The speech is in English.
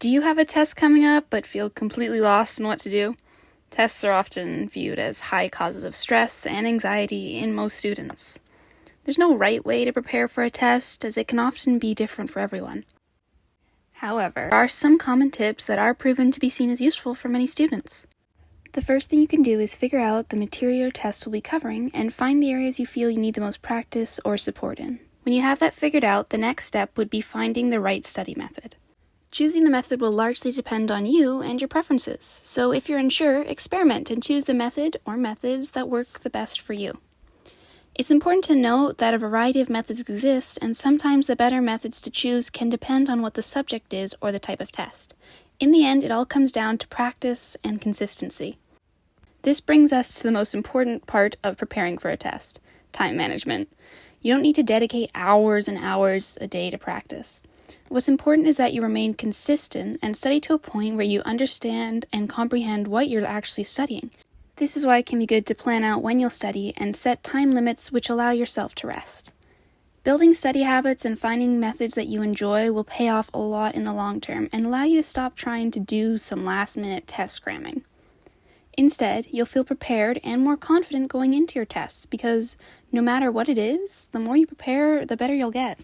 Do you have a test coming up but feel completely lost in what to do? Tests are often viewed as high causes of stress and anxiety in most students. There's no right way to prepare for a test, as it can often be different for everyone. However, there are some common tips that are proven to be seen as useful for many students. The first thing you can do is figure out the material your test will be covering and find the areas you feel you need the most practice or support in. When you have that figured out, the next step would be finding the right study method. Choosing the method will largely depend on you and your preferences, so if you're unsure, experiment and choose the method or methods that work the best for you. It's important to note that a variety of methods exist, and sometimes the better methods to choose can depend on what the subject is or the type of test. In the end, it all comes down to practice and consistency. This brings us to the most important part of preparing for a test: time management. You don't need to dedicate hours and hours a day to practice. What's important is that you remain consistent and study to a point where you understand and comprehend what you're actually studying. This is why it can be good to plan out when you'll study and set time limits which allow yourself to rest. Building study habits and finding methods that you enjoy will pay off a lot in the long term and allow you to stop trying to do some last-minute test cramming. Instead, you'll feel prepared and more confident going into your tests because no matter what it is, the more you prepare, the better you'll get.